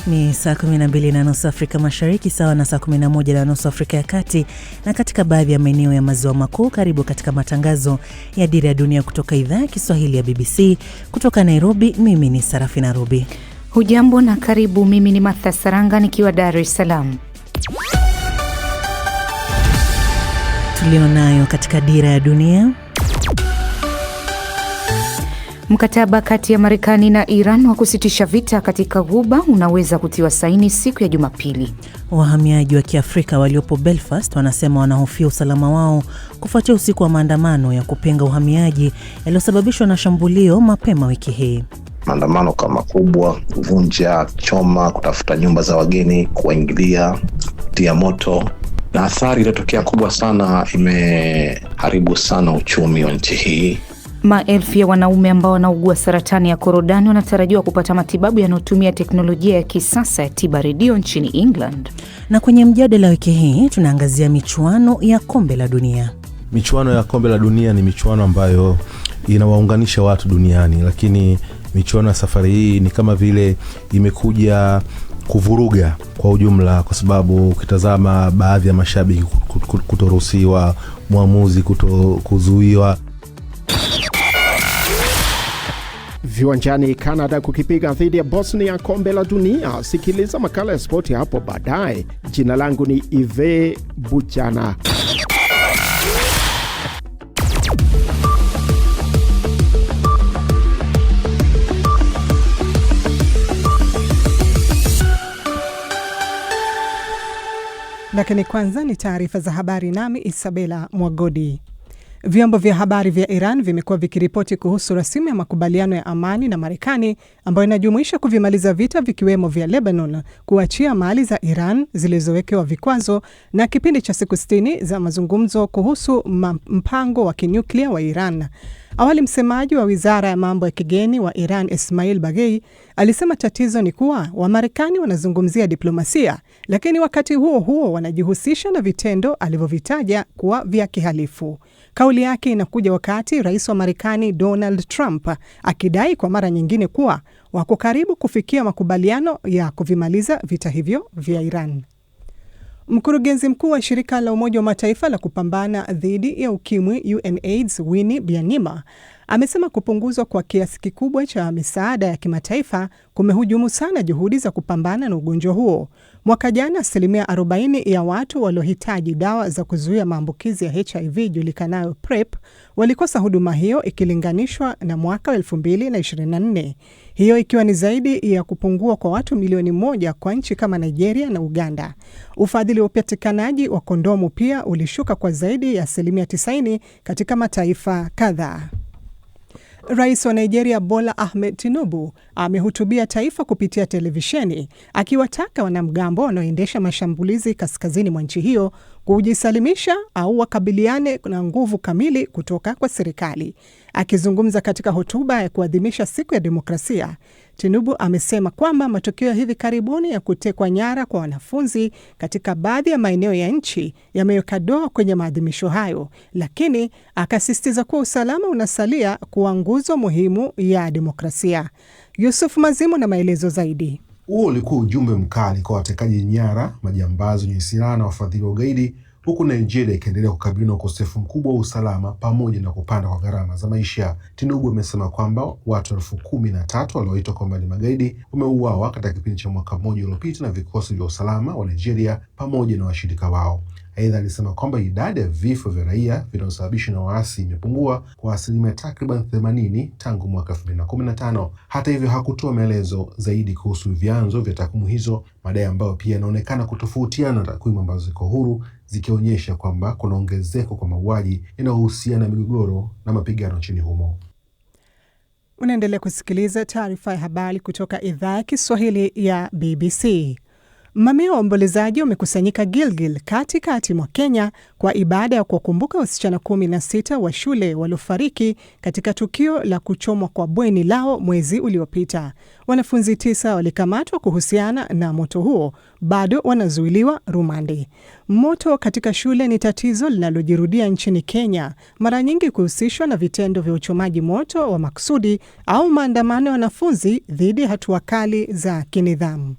Ni saa 12:30 Afrika Mashariki, sawa na saa 11:30 Afrika ya Kati, na katika baadhi ya maeneo ya maziwa makuu. Karibu katika matangazo ya Dira ya Dunia kutoka idhaa ya Kiswahili ya BBC kutoka Nairobi. Mimi ni Sarafina Robi. Hujambo na karibu. Mimi ni Martha Saranga nikiwa Dar es Salaam. Tulionayo katika Dira ya Dunia: mkataba kati ya Marekani na Iran wa kusitisha vita katika Ghuba unaweza kutiwa saini siku ya Jumapili. Wahamiaji wa Kiafrika waliopo Belfast wanasema wanahofia usalama wao kufuatia usiku wa maandamano ya kupinga uhamiaji yaliyosababishwa na shambulio mapema wiki hii. Maandamano kama kubwa, kuvunja, choma, kutafuta nyumba za wageni, kuingilia, kutia moto, na athari iliyotokea kubwa sana, imeharibu sana uchumi wa nchi hii. Maelfu ya wanaume ambao wanaugua saratani ya korodani wanatarajiwa kupata matibabu yanayotumia teknolojia ya kisasa ya tiba redio nchini England. Na kwenye mjadala wiki hii tunaangazia michuano ya Kombe la Dunia. Michuano ya Kombe la Dunia ni michuano ambayo inawaunganisha watu duniani, lakini michuano ya safari hii ni kama vile imekuja kuvuruga kwa ujumla, kwa sababu ukitazama baadhi ya mashabiki kutoruhusiwa, muamuzi kuzuiwa. Viwanjani, Canada kukipiga dhidi ya Bosnia Kombe la Dunia. Sikiliza makala ya spoti hapo baadaye. Jina langu ni Ive Buchana. Lakini kwanza ni taarifa za habari, nami Isabela Mwagodi. Vyombo vya habari vya Iran vimekuwa vikiripoti kuhusu rasimu ya makubaliano ya amani na Marekani ambayo inajumuisha kuvimaliza vita vikiwemo vya Lebanon, kuachia mali za Iran zilizowekewa vikwazo na kipindi cha siku 60 za mazungumzo kuhusu mpango wa kinyuklia wa Iran. Awali msemaji wa Wizara ya Mambo ya Kigeni wa Iran, Ismail Baghei, alisema tatizo ni kuwa Wamarekani wanazungumzia diplomasia, lakini wakati huo huo wanajihusisha na vitendo alivyovitaja kuwa vya kihalifu. Kauli yake inakuja wakati Rais wa Marekani Donald Trump akidai kwa mara nyingine kuwa wako karibu kufikia makubaliano ya kuvimaliza vita hivyo vya Iran. Mkurugenzi mkuu wa shirika la Umoja wa Mataifa la kupambana dhidi ya ukimwi UNAIDS, Winnie Byanyima, amesema kupunguzwa kwa kiasi kikubwa cha misaada ya kimataifa kumehujumu sana juhudi za kupambana na ugonjwa huo. Mwaka jana 40% ya watu waliohitaji dawa za kuzuia maambukizi ya HIV julikanayo PrEP walikosa huduma hiyo ikilinganishwa na mwaka 2024. Hiyo ikiwa ni zaidi ya kupungua kwa watu milioni 1 kwa nchi kama Nigeria na Uganda. Ufadhili wa upatikanaji wa kondomu pia ulishuka kwa zaidi ya 90% katika mataifa kadhaa. Rais wa Nigeria Bola Ahmed Tinubu amehutubia taifa kupitia televisheni akiwataka wanamgambo wanaoendesha mashambulizi kaskazini mwa nchi hiyo kujisalimisha au wakabiliane na nguvu kamili kutoka kwa serikali. Akizungumza katika hotuba ya kuadhimisha siku ya demokrasia, Tinubu amesema kwamba matokeo hivi karibuni ya kutekwa nyara kwa wanafunzi katika baadhi ya maeneo ya nchi yameweka doa kwenye maadhimisho hayo, lakini akasisitiza kuwa usalama unasalia kuwa nguzo muhimu ya demokrasia. Yusuf Mazimu na maelezo zaidi. Huo ulikuwa ujumbe mkali kwa watekaji nyara, majambazi wenye silaha na wafadhili wa ugaidi, huku Nigeria ikiendelea kukabiliwa na ukosefu mkubwa wa usalama pamoja na kupanda kwa gharama za maisha. Tinubu amesema kwamba watu 13,000 walioitwa kwamba ni magaidi wameuawa katika kipindi cha mwaka mmoja uliopita na vikosi vya usalama wa Nigeria pamoja na washirika wao. Aidha, alisema kwamba idadi ya vifo vya raia vinavyosababishwa na waasi imepungua kwa asilimia takriban 80 tangu mwaka 2015. Hata hivyo, hakutoa maelezo zaidi kuhusu vyanzo vya takwimu hizo, madai ambayo pia yanaonekana kutofautiana na takwimu ambazo ziko huru zikionyesha kwamba kuna ongezeko kwa mauaji yanayohusiana na migogoro na mapigano nchini humo. Unaendelea kusikiliza taarifa ya habari kutoka idhaa ya Kiswahili ya BBC. Mamia wa waombolezaji wamekusanyika Gilgil katikati mwa Kenya kwa ibada ya kuwakumbuka wasichana 16 wa shule waliofariki katika tukio la kuchomwa kwa bweni lao mwezi uliopita. Wanafunzi 9 walikamatwa kuhusiana na moto huo, bado wanazuiliwa rumande. Moto katika shule ni tatizo linalojirudia nchini Kenya, mara nyingi kuhusishwa na vitendo vya uchomaji moto wa makusudi au maandamano ya wanafunzi dhidi ya hatua kali za kinidhamu.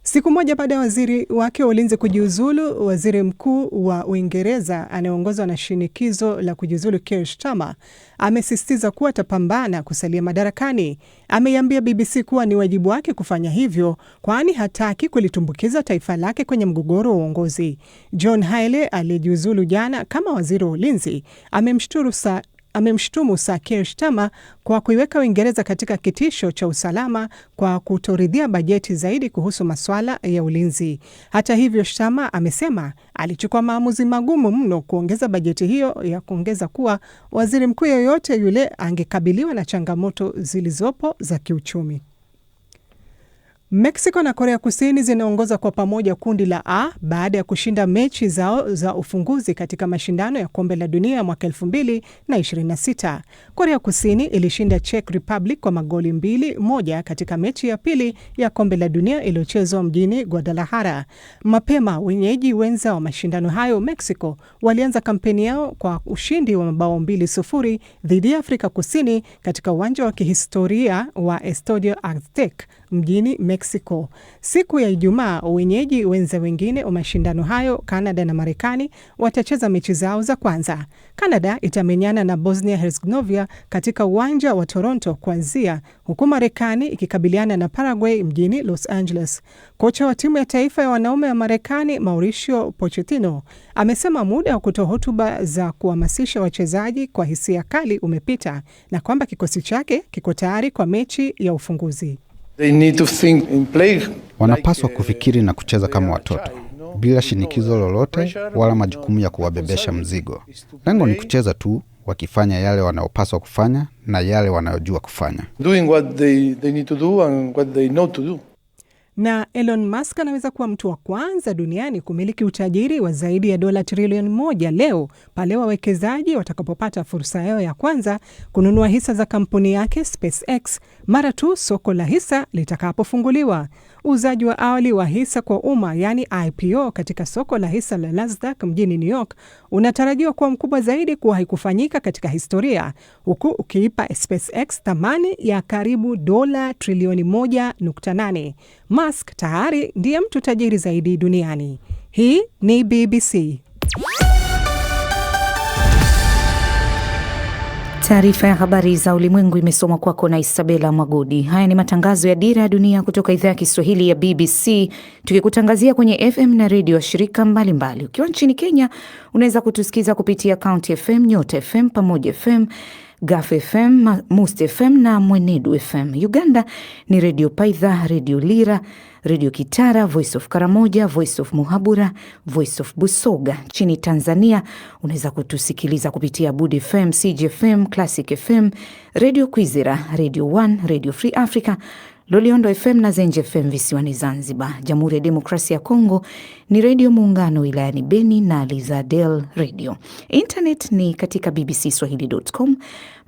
Siku moja baada ya waziri wake wa ulinzi kujiuzulu, waziri mkuu wa Uingereza anayeongozwa na shinikizo la kujiuzulu Keir Starmer amesisitiza kuwa atapambana kusalia madarakani. Ameiambia BBC kuwa ni wajibu wake kufanya hivyo, kwani hataki kulitumbukiza taifa lake kwenye mgogoro wa uongozi. John Haile aliyejiuzulu jana kama waziri wa ulinzi amemshtumu Sir Keir Starmer kwa kuiweka Uingereza katika kitisho cha usalama kwa kutoridhia bajeti zaidi kuhusu masuala ya ulinzi. Hata hivyo, Starmer amesema alichukua maamuzi magumu mno kuongeza bajeti hiyo, ya kuongeza kuwa waziri mkuu yeyote yule angekabiliwa na changamoto zilizopo za kiuchumi. Mexico na Korea Kusini zinaongoza kwa pamoja kundi la A baada ya kushinda mechi zao za ufunguzi katika mashindano ya kombe la dunia mwaka 2026. Korea Kusini ilishinda Czech Republic kwa magoli 2-1 katika mechi ya pili ya kombe la dunia iliyochezwa mjini Guadalajara. Mapema wenyeji wenza wa mashindano hayo Mexico walianza kampeni yao kwa ushindi wa mabao 2-0 dhidi ya Afrika Kusini katika uwanja wa kihistoria wa Estadio Aztec mjini Mexico. Siku ya Ijumaa, wenyeji wenza wengine wa mashindano hayo, Canada na Marekani, watacheza mechi zao za kwanza. Canada itamenyana na Bosnia Herzegovina katika uwanja wa Toronto kuanzia, huku Marekani ikikabiliana na Paraguay mjini Los Angeles. Kocha wa timu ya taifa ya wanaume wa Marekani, Mauricio Pochettino, amesema muda wa kutoa hotuba za kuhamasisha wachezaji kwa hisia kali umepita na kwamba kikosi chake kiko tayari kwa mechi ya ufunguzi. Wanapaswa kufikiri na kucheza kama watoto, bila shinikizo lolote wala majukumu ya kuwabebesha mzigo. Lengo ni kucheza tu, wakifanya yale wanayopaswa kufanya na yale wanayojua kufanya. Na Elon Musk anaweza kuwa mtu wa kwanza duniani kumiliki utajiri wa zaidi ya dola trilioni 1 leo pale wawekezaji watakapopata fursa yao ya kwanza kununua hisa za kampuni yake SpaceX mara tu soko la hisa litakapofunguliwa. Uuzaji wa awali wa hisa kwa umma, yani IPO, katika soko la hisa la Nasdaq mjini New York unatarajiwa kuwa mkubwa zaidi kuwahi kufanyika katika historia, huku ukiipa SpaceX thamani ya karibu dola trilioni 1.8. Musk tayari ndiye mtu tajiri zaidi duniani. Hii ni BBC. Taarifa ya habari za ulimwengu imesomwa kwako na Isabela Mwagodi. Haya ni matangazo ya Dira ya Dunia kutoka idhaa ya Kiswahili ya BBC, tukikutangazia kwenye FM na redio wa shirika mbalimbali. Ukiwa nchini Kenya, unaweza kutusikiza kupitia County FM, Nyota FM, Pamoja FM, Gaf FM, Must FM na Mwenedu FM. Uganda ni Radio Paidha, Radio Lira, Radio Kitara, Voice of Karamoja, Voice of Muhabura, Voice of Busoga. Nchini Tanzania unaweza kutusikiliza kupitia Budi FM, CGFM, Classic FM, Radio Kwizera, Radio 1, Radio Free Africa, Loliondo FM na Zenje FM visiwani Zanzibar. Jamhuri ya Demokrasia ya Kongo ni Radio Muungano wilayani Beni na Lizadel Radio. Internet ni katika bbcswahili.com.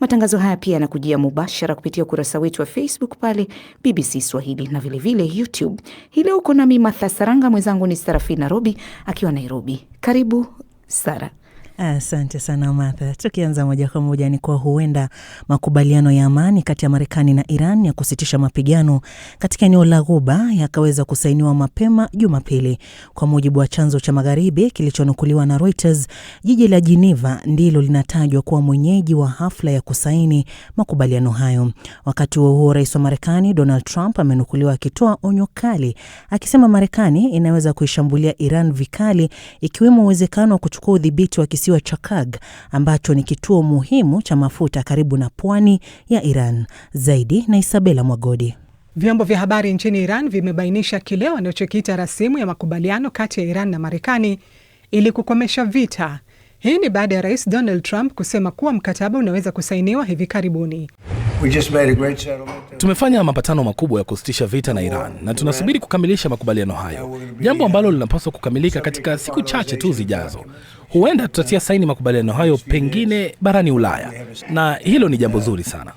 Matangazo haya pia yanakujia mubashara kupitia ukurasa wetu wa Facebook pale BBC Swahili na vile YouTube. Hii leo uko nami Martha Saranga, mwenzangu ni Sarafina Robi akiwa Nairobi. Karibu Sara. Asante sana Martha. Tukianza moja kwa moja ni kwa huenda makubaliano ya amani kati ya Marekani na Iran ya kusitisha mapigano katika eneo la Ghuba yakaweza kusainiwa mapema Jumapili. Kwa mujibu wa chanzo cha magharibi kilichonukuliwa na Reuters, jiji la Geneva ndilo linatajwa kuwa mwenyeji wa hafla ya kusaini makubaliano hayo. Wakati huo Rais wa Marekani Donald Trump amenukuliwa akitoa onyo kali akisema Marekani inaweza kuishambulia Iran vikali, ikiwemo uwezekano wa kuchukua udhibiti wa kisiwa cha Kurg ambacho ni kituo muhimu cha mafuta karibu na pwani ya Iran. Zaidi na Isabela Mwagodi. Vyombo vya habari nchini Iran vimebainisha kile wanachokiita rasimu ya makubaliano kati ya Iran na Marekani ili kukomesha vita. Hii ni baada ya Rais Donald Trump kusema kuwa mkataba unaweza kusainiwa hivi karibuni. Tumefanya mapatano makubwa ya kusitisha vita na Iran na tunasubiri kukamilisha makubaliano hayo, jambo ambalo linapaswa kukamilika katika siku chache tu zijazo. Huenda tutatia saini makubaliano hayo pengine barani Ulaya, na hilo ni jambo zuri sana.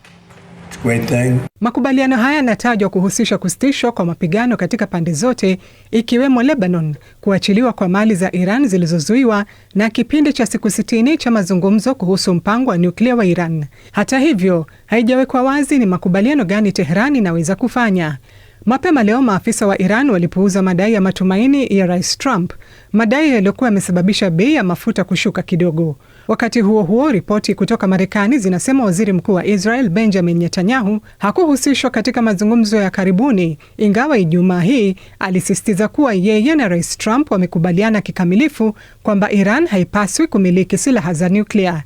Makubaliano haya yanatajwa kuhusisha kusitishwa kwa mapigano katika pande zote, ikiwemo Lebanon, kuachiliwa kwa mali za Iran zilizozuiwa na kipindi cha siku 60 cha mazungumzo kuhusu mpango wa nyuklia wa Iran. Hata hivyo, haijawekwa wazi ni makubaliano gani Tehran inaweza kufanya. Mapema leo maafisa wa Iran walipuuza madai ya matumaini ya Rais Trump, madai yaliyokuwa yamesababisha bei ya mafuta kushuka kidogo. Wakati huo huo, ripoti kutoka Marekani zinasema waziri mkuu wa Israel Benjamin Netanyahu hakuhusishwa katika mazungumzo ya karibuni, ingawa Ijumaa hii alisisitiza kuwa yeye na Rais Trump wamekubaliana kikamilifu kwamba Iran haipaswi kumiliki silaha za nyuklia.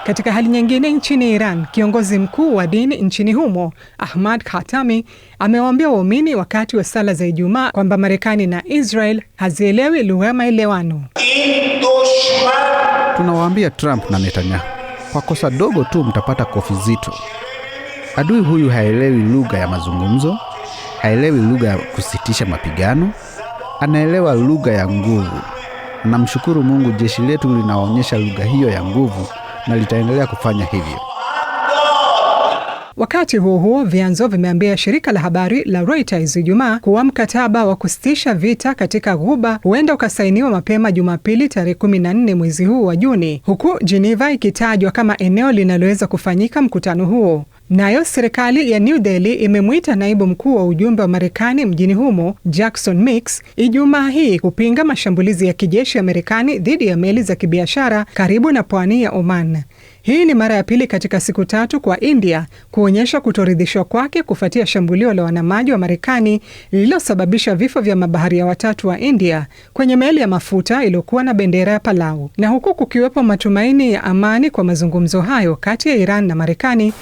Katika hali nyingine, nchini Iran, kiongozi mkuu wa dini nchini humo, Ahmad Khatami, amewaambia waumini wakati wa sala za Ijumaa kwamba Marekani na Israel hazielewi lugha ya maelewano. Tunawaambia Trump na Netanyahu, kwa kosa dogo tu mtapata kofi zito. Adui huyu haelewi lugha ya mazungumzo, haelewi lugha ya kusitisha mapigano, anaelewa lugha ya nguvu. Namshukuru Mungu, jeshi letu linaonyesha lugha hiyo ya nguvu na litaendelea kufanya hivyo. Wakati huo huo, vyanzo vimeambia shirika la habari la Reuters Ijumaa kuwa mkataba wa kusitisha vita katika Ghuba huenda ukasainiwa mapema Jumapili tarehe 14 mwezi huu wa Juni, huku Geneva ikitajwa kama eneo linaloweza kufanyika mkutano huo. Nayo serikali ya New Delhi imemwita naibu mkuu wa ujumbe wa Marekani mjini humo, Jackson Mix, Ijumaa hii kupinga mashambulizi ya kijeshi ya Marekani dhidi ya meli za kibiashara karibu na pwani ya Oman. Hii ni mara ya pili katika siku tatu kwa India kuonyesha kutoridhishwa kwake kufuatia shambulio la wanamaji wa Marekani lililosababisha vifo vya mabaharia watatu wa India kwenye meli ya mafuta iliyokuwa na bendera ya Palau. Na huku kukiwepo matumaini ya amani kwa mazungumzo hayo kati ya Iran na Marekani,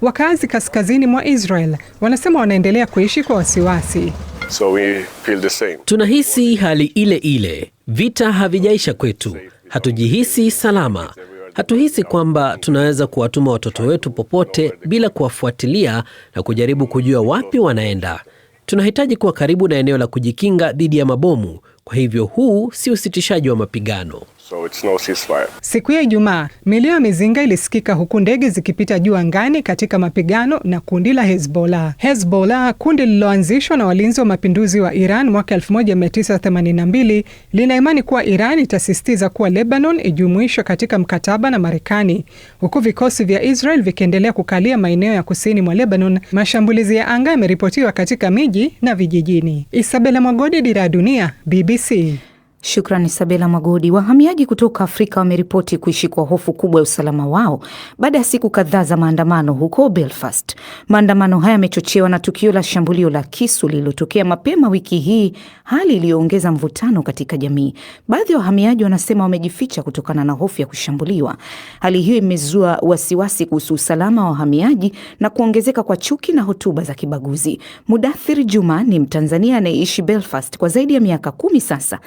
wakazi kaskazini mwa Israel wanasema wanaendelea kuishi kwa wasiwasi. So we feel the same. Tunahisi hali ile ile. Vita havijaisha kwetu. Hatujihisi salama. Hatuhisi kwamba tunaweza kuwatuma watoto wetu popote bila kuwafuatilia na kujaribu kujua wapi wanaenda. Tunahitaji kuwa karibu na eneo la kujikinga dhidi ya mabomu. Kwa hivyo huu si usitishaji wa mapigano. So it's no ceasefire. Siku ya Ijumaa, milio ya mizinga ilisikika huku ndege zikipita juu angani katika mapigano na kundi la Hezbollah. Hezbollah, kundi lililoanzishwa na walinzi wa mapinduzi wa Iran mwaka 1982, lina imani kuwa Iran itasisitiza kuwa Lebanon ijumuishwe katika mkataba na Marekani. Huku vikosi vya Israel vikiendelea kukalia maeneo ya kusini mwa Lebanon, mashambulizi ya anga yameripotiwa katika miji na vijijini. Isabella Mwagodi, Dira ya Dunia, BBC. Shukrani Isabella Magodi. Wahamiaji kutoka Afrika wameripoti kuishi kwa hofu kubwa ya usalama wao baada ya siku kadhaa za maandamano huko Belfast. Maandamano haya yamechochewa na tukio la shambulio la kisu lililotokea mapema wiki hii, hali iliyoongeza mvutano katika jamii. Baadhi ya wahamiaji wanasema wamejificha kutokana na hofu ya kushambuliwa. Hali hiyo imezua wasiwasi kuhusu usalama wa wahamiaji na kuongezeka kwa chuki na hotuba za kibaguzi. Mudathir Juma ni Mtanzania anayeishi Belfast kwa zaidi ya miaka 10 sasa.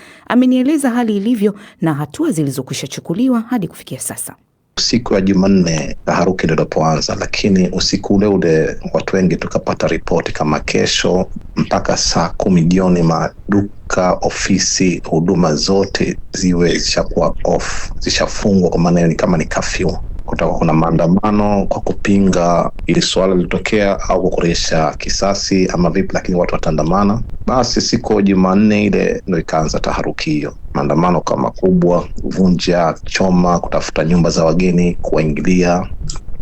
Amenieleza hali ilivyo na hatua zilizokwisha chukuliwa hadi kufikia sasa. Siku ya Jumanne taharuki ilipoanza, lakini usiku ule ule watu wengi tukapata ripoti kama kesho mpaka saa 10 jioni maduka, ofisi, huduma zote ziwe zishakuwa off, zishafungwa, kwa maana ni kama ni curfew. Kutakuwa kuna maandamano kwa kupinga ili swala lilitokea au kukuresha kisasi ama vipi, lakini watu wataandamana. Basi siku ya Jumanne ile ndio ikaanza taharuki hiyo. Maandamano kama kubwa, vunja, choma, kutafuta nyumba za wageni, kuingilia,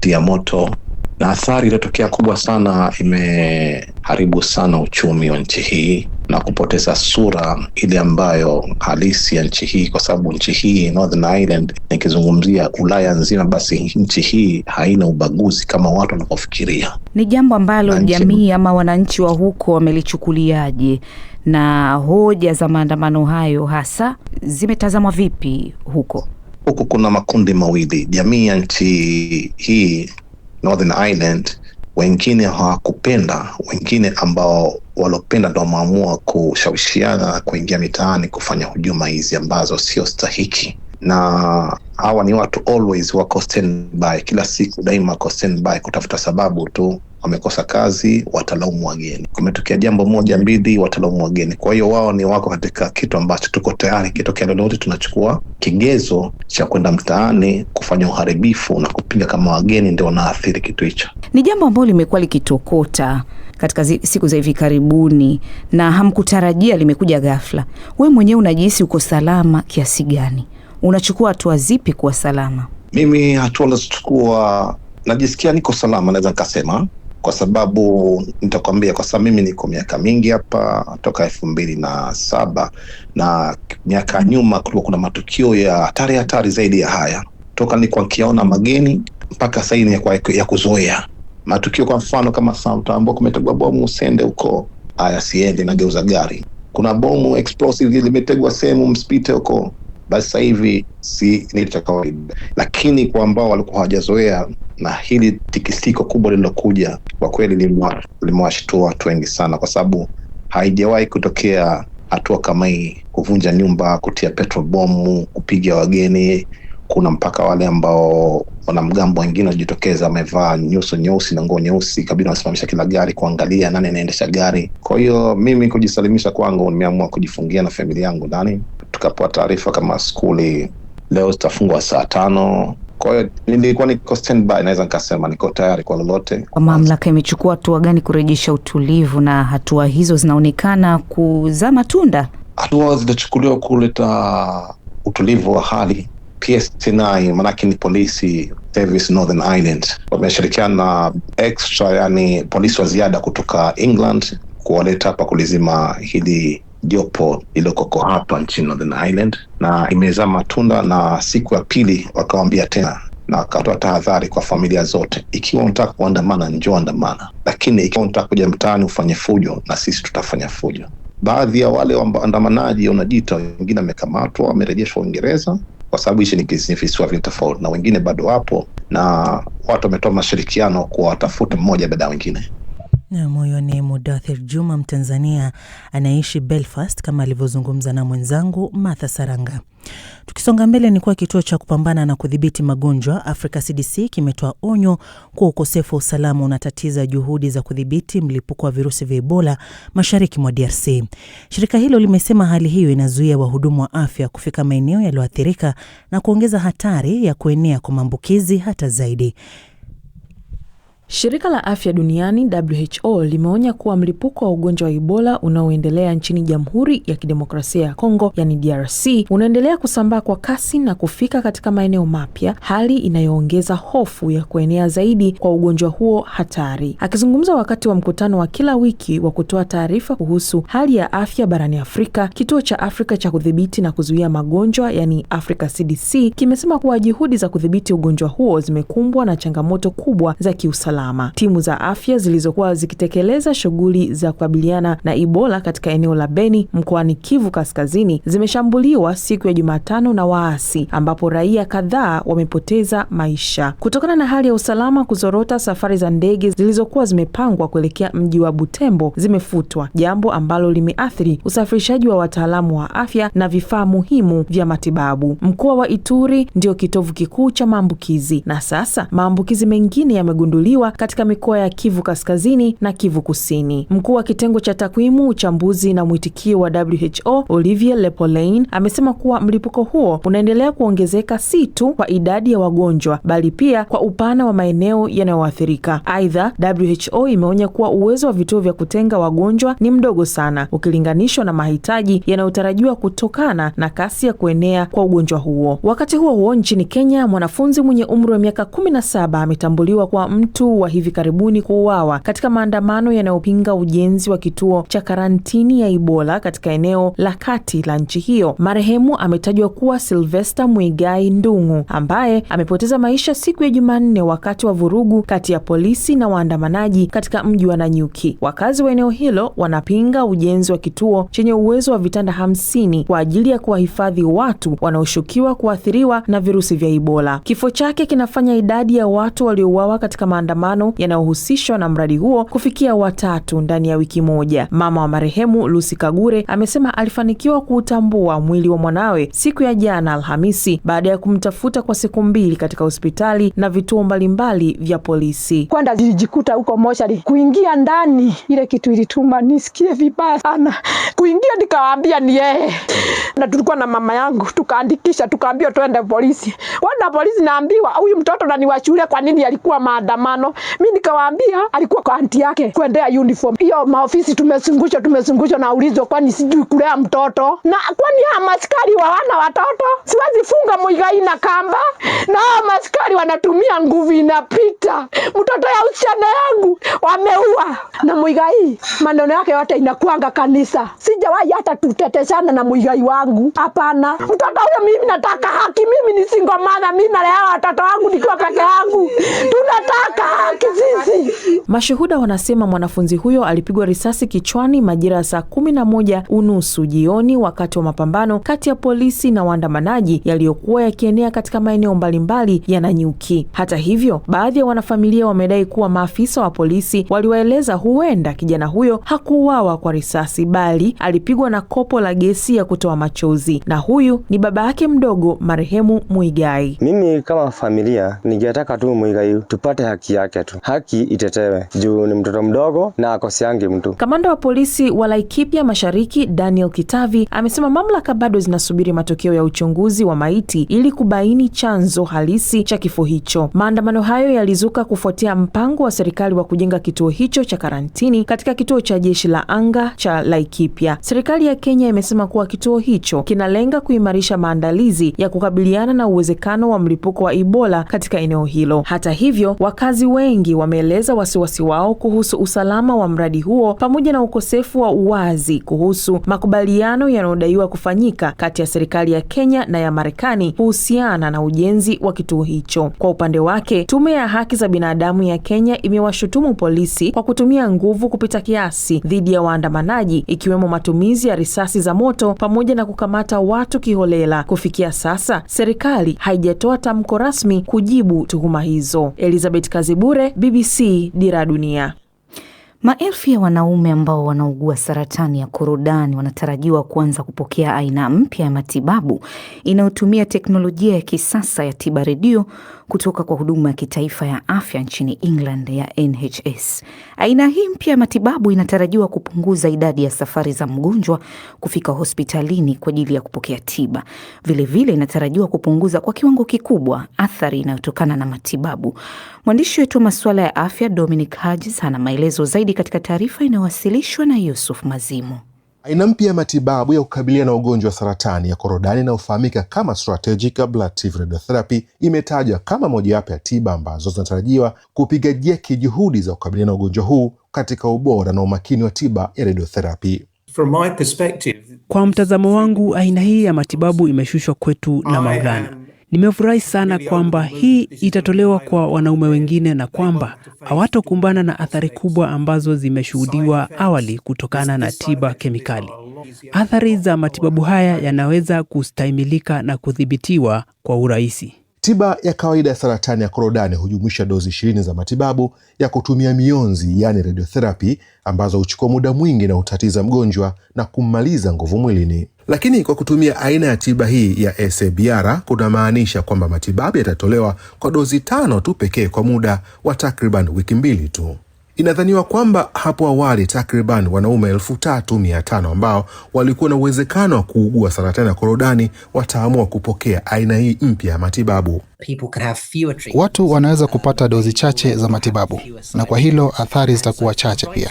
tia moto. Na athari iliyotokea kubwa sana, imeharibu sana uchumi wa nchi hii na kupoteza sura ile ambayo halisi ya nchi hii, kwa sababu nchi hii Northern Ireland, nikizungumzia Ulaya nzima, basi nchi hii haina ubaguzi kama watu wanapofikiria. Ni jambo ambalo jamii ama wananchi wa huko wamelichukuliaje, na hoja za maandamano hayo hasa zimetazamwa vipi huko? Huko kuna makundi mawili. Jamii ya nchi hii Northern Ireland, wengine hawakupenda, wengine ambao walopenda ndio wameamua kushawishiana kuingia mitaani kufanya hujuma hizi ambazo sio stahiki. Na hawa ni watu always wako standby, kila siku daima wako standby kutafuta sababu tu. Wamekosa kazi, watalaumu wageni. Kumetokea jambo moja mbili, watalaumu wageni. Kwa hiyo wao ni wako katika kitu ambacho tuko tayari, kitokea lolote tunachukua kigezo cha kwenda mtaani kufanya uharibifu na kupinga kama wageni ndio wanaathiri kitu hicho. Ni jambo ambalo limekuwa likitokota katika siku za hivi karibuni na hamkutarajia, limekuja ghafla. Wewe mwenyewe unajihisi uko salama kiasi gani? Unachukua hatua zipi kuwa salama? Mimi hatua ninazochukua najisikia niko salama, naweza nikasema, kwa sababu nitakwambia, kwa sababu mimi niko miaka mingi hapa toka 2007 na miaka nyuma kulikuwa kuna matukio ya hatari zaidi ya haya. Toka nilikuwa nikiona mageni mpaka sasa ni ya kuzoea. Matukio kwa mfano kama Southampton kumetegwa bomu usende huko, haya siende na geuza gari. Kuna bomu explosive limetegwa sehemu mspite huko, basi sasa hivi si ni cha kawaida. Lakini kwa ambao walikuwa hawajazoea na hili tikisiko kubwa lilokuja, kwa kweli limewashtua watu wengi sana, kwa sababu haijawahi kutokea hatua kama hii, kuvunja nyumba, kutia petrol bomu, kupiga wageni. Kuna mpaka wale ambao wanamgambo wengine wajitokeza wamevaa nyuso nyeusi na nguo nyeusi, kabisa wasimamisha kila gari kuangalia nani anaendesha gari. Kwa hiyo mimi kujisalimisha kwangu, nimeamua kujifungia na familia yangu ndani. Tukapewa taarifa kama skuli leo zitafungwa saa 5. Kwa hiyo nilikuwa niko standby, naweza nikasema niko tayari kwa lolote. Mamlaka imechukua hatua gani kurejesha utulivu, na hatua hizo zinaonekana kuzaa matunda? Hatua zilizochukuliwa kuleta utulivu wa hali. PSNI manake ni polisi service Northern Ireland wameshirikiana na extra, yani polisi wa ziada kutoka England kuwaleta hapa kulizima hili jopo iliyoko hapa nchini Northern Ireland, na imezaa matunda. Na siku ya pili wakawambia tena na wakatoa tahadhari kwa familia zote, ikiwa unataka kuandamana njoo andamana, lakini ikiwa unataka kuja mtaani ufanye fujo, na sisi tutafanya fujo. Baadhi ya wale waandamanaji unajiita, wengine wamekamatwa, wamerejeshwa Uingereza kwa sababu hichi ni visiwa vile tofauti, na wengine bado wapo, na watu wametoa mashirikiano kwa watafuta mmoja baada ya wengine. Na moyo ni Mudathir Juma, Mtanzania anaishi Belfast, kama alivyozungumza na mwenzangu Martha Saranga. Tukisonga mbele, ni kwa kituo cha kupambana na kudhibiti magonjwa Africa CDC kimetoa onyo kwa ukosefu wa usalama unatatiza juhudi za kudhibiti mlipuko wa virusi vya Ebola mashariki mwa DRC. Shirika hilo limesema hali hiyo inazuia wahudumu wa afya kufika maeneo yaliyoathirika na kuongeza hatari ya kuenea kwa maambukizi hata zaidi. Shirika la Afya Duniani WHO limeonya kuwa mlipuko wa ugonjwa wa Ebola unaoendelea nchini Jamhuri ya Kidemokrasia ya Kongo, yani DRC, unaendelea kusambaa kwa kasi na kufika katika maeneo mapya, hali inayoongeza hofu ya kuenea zaidi kwa ugonjwa huo hatari. Akizungumza wakati wa mkutano wa kila wiki wa kutoa taarifa kuhusu hali ya afya barani Afrika, kituo cha Afrika cha kudhibiti na kuzuia magonjwa, yani Africa CDC, kimesema kuwa juhudi za kudhibiti ugonjwa huo zimekumbwa na changamoto kubwa za kiusalama. Timu za afya zilizokuwa zikitekeleza shughuli za kukabiliana na Ebola katika eneo la Beni mkoani Kivu Kaskazini zimeshambuliwa siku ya Jumatano na waasi, ambapo raia kadhaa wamepoteza maisha. Kutokana na hali ya usalama kuzorota, safari za ndege zilizokuwa zimepangwa kuelekea mji wa Butembo zimefutwa, jambo ambalo limeathiri usafirishaji wa wataalamu wa afya na vifaa muhimu vya matibabu. Mkoa wa Ituri ndio kitovu kikuu cha maambukizi, na sasa maambukizi mengine yamegunduliwa katika mikoa ya Kivu Kaskazini na Kivu Kusini. Mkuu wa kitengo cha takwimu, uchambuzi na mwitikio wa WHO, Olivier Lepolein, amesema kuwa mlipuko huo unaendelea kuongezeka si tu kwa idadi ya wagonjwa bali pia kwa upana wa maeneo yanayoathirika. Aidha, WHO imeonya kuwa uwezo wa vituo vya kutenga wagonjwa ni mdogo sana ukilinganishwa na mahitaji yanayotarajiwa kutokana na kasi ya kuenea kwa ugonjwa huo. Wakati huo huo, nchini Kenya, mwanafunzi mwenye umri wa miaka 17 ametambuliwa kwa mtu wa hivi karibuni kuuawa katika maandamano yanayopinga ujenzi wa kituo cha karantini ya Ebola katika eneo la kati la nchi hiyo. Marehemu ametajwa kuwa Sylvester Muigai Ndungu, ambaye amepoteza maisha siku ya Jumanne wakati wa vurugu kati ya polisi na waandamanaji katika mji wa Nanyuki. Wakazi wa eneo hilo wanapinga ujenzi wa kituo chenye uwezo wa vitanda 50 kwa ajili ya kuwahifadhi watu wanaoshukiwa kuathiriwa na virusi vya Ebola. Kifo chake kinafanya idadi ya watu waliouawa katika maandamano yanayohusishwa na mradi huo kufikia 3 ndani ya wiki moja. Mama wa marehemu, Lucy Kagure, amesema alifanikiwa kuutambua mwili wa mwanawe siku ya jana Alhamisi baada ya kumtafuta kwa siku 2 katika hospitali na vituo mbalimbali vya polisi. Kwenda nilijikuta huko moshari, kuingia ndani ile kitu ilituma nisikie vibaya sana. Kuingia nikawaambia ni yeye. Na tulikuwa na mama yangu, tukaandikisha, tukaambiwa twende polisi. Wanda polisi naambiwa huyu mtoto na ni wa shule, kwa nini alikuwa maandamano? mtoto. Mimi nikawaambia alikuwa kwa aunti yake kuendea uniform. Hiyo maofisi tumezungushwa na ulizo kwani sijui kulea mtoto. Na kwani hawa askari hawana watoto? Siwezi funga Muigai na kamba. Na hawa askari wanatumia nguvu inapita. Mtoto ya usichana yangu wameua. Na Muigai maneno yake yote inakuanga kanisa. Sijawahi hata tuteteshana na Muigai wangu. Hapana. Mtoto huyo mimi nataka haki. Mimi ni single mother, mimi nalea watoto wangu nikiwa peke yangu. Tunataka haki sisi. Mashuhuda wanasema mwanafunzi huyo alipigwa risasi kichwani majira ya saa 11:30 jioni wakati wa mapambano kati ya polisi na waandamanaji yaliyokuwa yakienea katika maeneo mbalimbali ya Nanyuki. Hata hivyo, baadhi ya wanafamilia wamedai kuwa maafisa wa polisi waliwaeleza huenda kijana huyo hakuuawa kwa risasi bali alipigwa na kopo la gesi ya kutoa machozi. Na huyu ni baba yake mdogo marehemu Muigai. Mimi kama familia ningetaka tu Muigai tupate haki yake tu. Haki itetewe juu ni mtoto mdogo na akosiangi mtu. Kamanda wa polisi wa Laikipia Mashariki Daniel Kitavi amesema mamlaka bado zinasubiri matokeo ya uchunguzi wa maiti ili kubaini chanzo halisi cha kifo hicho. Maandamano hayo yalizuka kufuatia mpango wa serikali wa kujenga kituo hicho cha karantini katika kituo cha jeshi la anga cha Laikipia. Serikali ya Kenya imesema kuwa kituo hicho kinalenga kuimarisha maandalizi ya kukabiliana na uwezekano wa mlipuko wa Ebola katika eneo hilo. Hata hivyo, wakazi wengi wameeleza wasiwasi wao kuhusu usalama wa mradi huo pamoja na ukosefu wa uwazi kuhusu makubaliano yanayodaiwa kufanyika kati ya serikali ya Kenya na ya Marekani kuhusiana na ujenzi wa kituo hicho. Kwa upande wake, Tume ya Haki za Binadamu ya Kenya imewashutumu polisi kwa kutumia nguvu kupita kiasi dhidi ya waandamanaji, ikiwemo matumizi ya risasi za moto pamoja na kukamata watu kiholela. Kufikia sasa, serikali haijatoa tamko rasmi kujibu tuhuma hizo. Elizabeth Kazibure, BBC, Dira Dunia. Maelfu ya wanaume ambao wanaugua saratani ya korodani wanatarajiwa kuanza kupokea aina mpya ya matibabu inayotumia teknolojia ya kisasa ya tiba redio kutoka kwa huduma ya kitaifa ya afya nchini England ya NHS. Aina hii mpya ya matibabu inatarajiwa kupunguza idadi ya safari za mgonjwa kufika hospitalini kwa ajili ya kupokea tiba. Vilevile inatarajiwa kupunguza kwa kiwango kikubwa athari inayotokana na matibabu. Mwandishi wetu wa masuala ya afya Dominic Hodges ana maelezo zaidi katika taarifa inayowasilishwa na Yusuf Mazimu. Aina mpya ya matibabu ya kukabiliana na ugonjwa wa saratani ya korodani inayofahamika kama strategic ablative radiotherapy imetajwa kama mojawapo ya tiba ambazo zinatarajiwa kupiga jeki juhudi za kukabiliana na ugonjwa huu katika ubora na umakini wa tiba ya radiotherapy. Kwa mtazamo wangu, aina hii ya matibabu imeshushwa kwetu na Maulana. Nimefurahi sana kwamba hii itatolewa kwa wanaume wengine na kwamba hawatakumbana na athari kubwa ambazo zimeshuhudiwa awali kutokana na tiba kemikali. Athari za matibabu haya yanaweza kustahimilika na kudhibitiwa kwa urahisi. Tiba ya kawaida ya saratani ya korodani hujumuisha dozi 20 za matibabu ya kutumia mionzi, yani radiotherapy, ambazo huchukua muda mwingi na hutatiza mgonjwa na kummaliza nguvu mwilini. Lakini kwa kutumia aina ya tiba hii ya SABR kunamaanisha kwamba matibabu yatatolewa kwa dozi 5 tu pekee kwa muda wa takriban wiki 2 tu. Inadhaniwa kwamba hapo awali takriban wanaume 3,500 ambao walikuwa na uwezekano wa kuugua saratani ya korodani wataamua kupokea aina hii mpya ya matibabu. Watu wanaweza kupata dozi chache za matibabu na kwa hilo athari zitakuwa chache pia.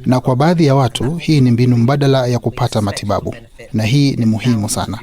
Na kwa baadhi ya watu hii ni mbinu mbadala ya kupata matibabu na hii ni muhimu sana.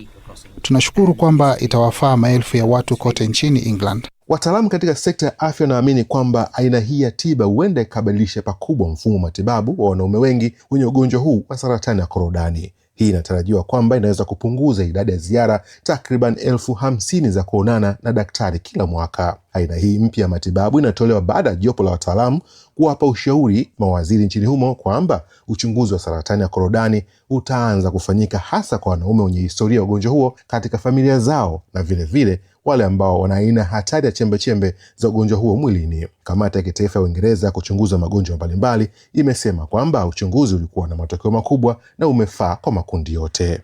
Tunashukuru kwamba itawafaa maelfu ya watu kote nchini England. Wataalamu katika sekta ya afya wanaamini kwamba aina hii ya tiba huenda ikabadilisha pakubwa mfumo wa matibabu wa wanaume wengi wenye ugonjwa huu wa saratani ya korodani. Hii inatarajiwa kwamba inaweza kupunguza idadi ya ziara takriban 50,000 za kuonana na daktari kila mwaka. Aina hii mpya ya matibabu inatolewa baada ya jopo la wataalamu kuwapa ushauri mawaziri nchini humo kwamba uchunguzi wa saratani ya korodani utaanza kufanyika hasa kwa wanaume wenye historia ya ugonjwa huo katika familia zao na vile wale ambao wana aina hatari ya chembe za ugonjwa huo mwilini. Kamati ya kitaifa ya Uingereza kuchunguza magonjwa mbalimbali imesema kwamba uchunguzi ulikuwa na matokeo makubwa na umefaa kwa makundi yote.